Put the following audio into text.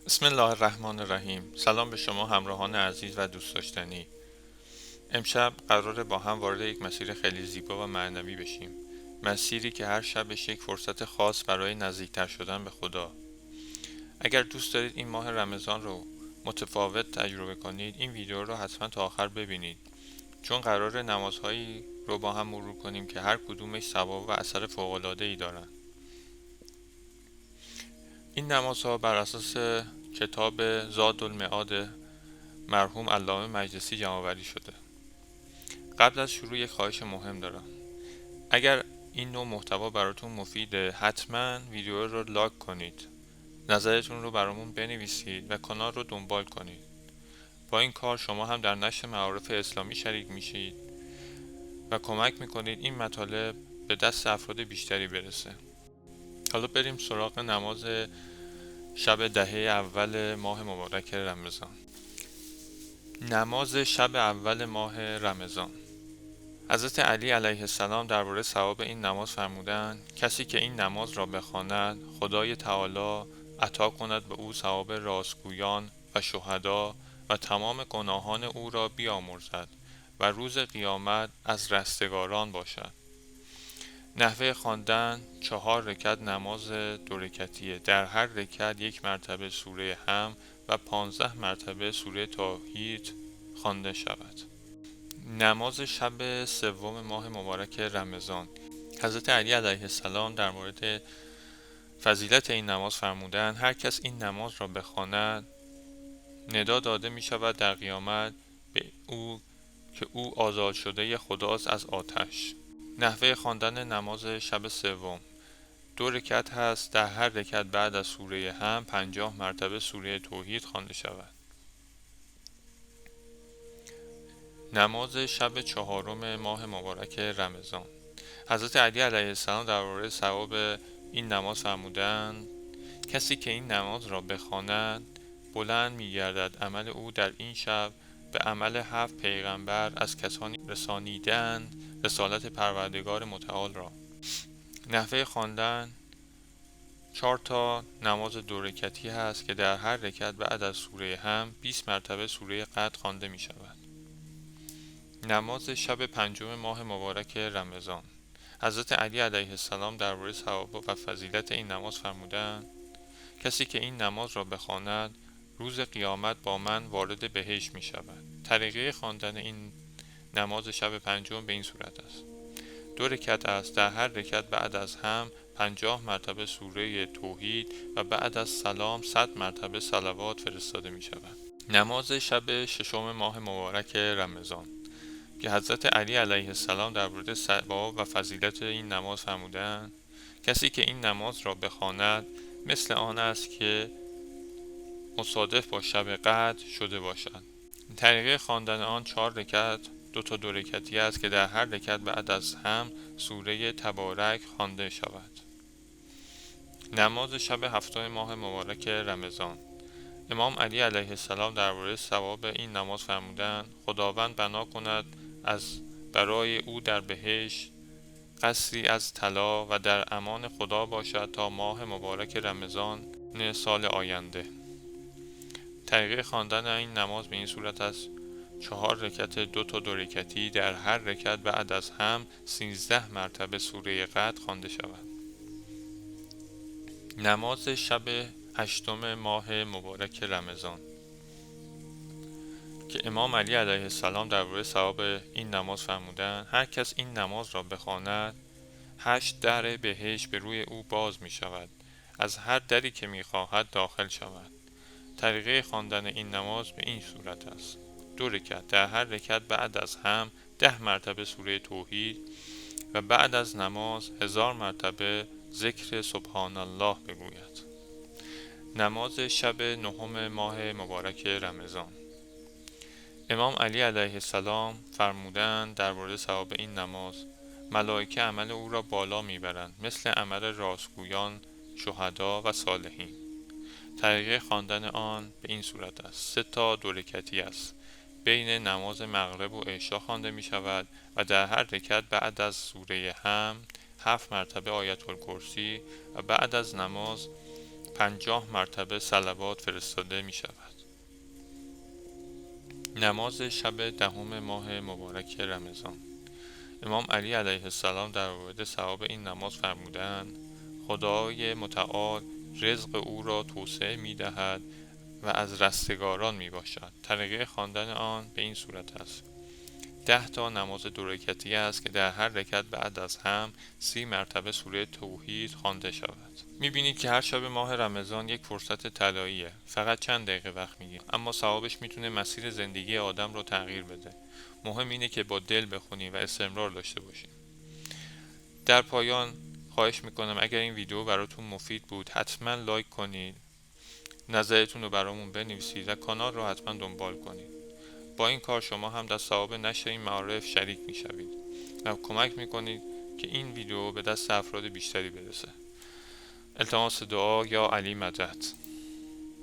بسم الله الرحمن الرحیم. سلام به شما همراهان عزیز و دوست داشتنی. امشب قراره با هم وارد یک مسیر خیلی زیبا و معنوی بشیم. مسیری که هر شبش یک فرصت خاص برای نزدیکتر شدن به خدا. اگر دوست دارید این ماه رمضان رو متفاوت تجربه کنید، این ویدیو رو حتما تا آخر ببینید، چون قراره نمازهایی رو با هم مرور کنیم که هر کدومش ثواب و اثر فوق‌العاده‌ای دارن. این نمازها بر اساس کتاب زادالمعاد مرحوم علامه مجلسی جمع‌آوری شده. قبل از شروع یک خواهش مهم دارم. اگر این نوع محتوا براتون مفیده، حتما ویدیو رو لایک کنید، نظرتون رو برامون بنویسید و کانال رو دنبال کنید. با این کار شما هم در نشر معارف اسلامی شریک میشید و کمک میکنید این مطالب به دست افراد بیشتری برسه. حالا بریم سراغ نماز شب دهه اول ماه مبارک رمضان. نماز شب اول ماه رمضان. حضرت علی علیه السلام درباره ثواب این نماز فرمودند: کسی که این نماز را بخواند، خدای تعالی عطا کند به او ثواب راستگویان و شهدا و تمام گناهان او را بیامرزد و روز قیامت از رستگاران باشد. نحوه خواندن: 4 رکعت نماز 2 رکعتیه. در هر رکعت 1 مرتبه سوره هم و 15 مرتبه سوره توحید خوانده شود. نماز شب سوم ماه مبارک رمضان. حضرت علی علیه السلام در مورد فضیلت این نماز فرمودند: هر کس این نماز را بخواند، ندا داده می شود در قیامت به او که او آزاد شده خداست از آتش. نحوه خواندن نماز شب سوم: 2 رکعت هست. در هر رکعت بعد از سوره هم 50 مرتبه سوره توحید خوانده شود. نماز شب چهارم ماه مبارک رمضان. حضرت علی علیه السلام درباره ثواب این نماز فرمودند: کسی که این نماز را بخواند، بلند می‌گردد عمل او در این شب به عمل 7 پیغمبر از کسانی رسانیدند رسالت پروردگار متعال را. نحوه خواندن: 4 تا نماز 2 رکعتی هست که در هر رکعت بعد از سوره هم 20 مرتبه سوره قدر خوانده می شود. نماز شب پنجم ماه مبارک رمضان. حضرت علی علیه السلام درباره ثواب و فضیلت این نماز فرمودند: کسی که این نماز را بخواند، روز قیامت با من وارد بهشت می شود. طریقه خواندن این نماز شب پنجم به این صورت است: 2 رکعت است. در هر رکعت بعد از هم 50 مرتبه سوره توحید و بعد از سلام 100 مرتبه صلوات فرستاده می شود. نماز شب ششم ماه مبارک رمضان که حضرت علی علیه السلام درباره ثواب و فضیلت این نماز فرمودند: کسی که این نماز را بخواند، مثل آن است که مصادف با شب قدر شده باشد. طریقه خواندن آن 4 رکعت 2 تا 2 رکعتی است که در هر رکعت بعد از هم سوره تبارک خوانده شود. نماز شب هفتم ماه مبارک رمضان. امام علی علیه السلام درباره ثواب این نماز فرمودند: خداوند بنا کند از برای او در بهشت قصری از طلا و در امان خدا باشد تا ماه مبارک رمضان سال آینده. طریقه خواندن این نماز به این صورت است: 4 رکعت 2 تا 2 رکعتی در هر رکعت بعد از هم 13 مرتبه سوره قدر خوانده شود. نماز شب هشتم ماه مبارک رمضان که امام علی علیه السلام درباره ثواب این نماز فرمودند: هر کس این نماز را بخواند، 8 در بهشت به روی او باز می شود، از هر دری که می خواهد داخل شود. طریقه خواندن این نماز به این صورت است: 2 رکعت. در هر رکعت بعد از هم 10 مرتبه سوره توحید و بعد از نماز 1000 مرتبه ذکر سبحان الله بگوید. نماز شب نهم ماه مبارک رمضان. امام علی علیه السلام فرمودند درباره ثواب این نماز: ملائکه عمل او را بالا میبرند مثل عمل راستگویان، شهدا و صالحین. طریقه خواندن آن به این صورت است: 3 تا 2 رکعتی است. بین نماز مغرب و عشا خوانده می شود و در هر رکعت بعد از سوره هم 7 مرتبه آیت الکرسی و بعد از نماز 50 مرتبه صلوات فرستاده می شود. نماز شب 10 ماه مبارک رمضان. امام علی علیه السلام در مورد ثواب این نماز فرمودند: خدای متعال رزق او را توسعه می دهد و از رستگاران می باشد. طریقه خواندن آن به این صورت است: 10 تا نماز 2 رکعتی است که در هر رکعت بعد از هم 30 مرتبه سوره توحید خوانده شود. میبینید که هر شب ماه رمضان یک فرصت طلاییه. فقط چند دقیقه وقت میگیره، اما ثوابش میتونه مسیر زندگی آدم رو تغییر بده. مهم اینه که با دل بخونیم و استمرار داشته باشیم. در پایان خواهش میکنم اگر این ویدیو براتون مفید بود حتما لایک کنید، نظرتون رو برامون بنویسید و کانال رو حتما دنبال کنید. با این کار شما هم در ثواب نشر این معارف شریک میشوید و کمک میکنید که این ویدیو به دست افراد بیشتری برسه. التماس دعا یا علی مدد.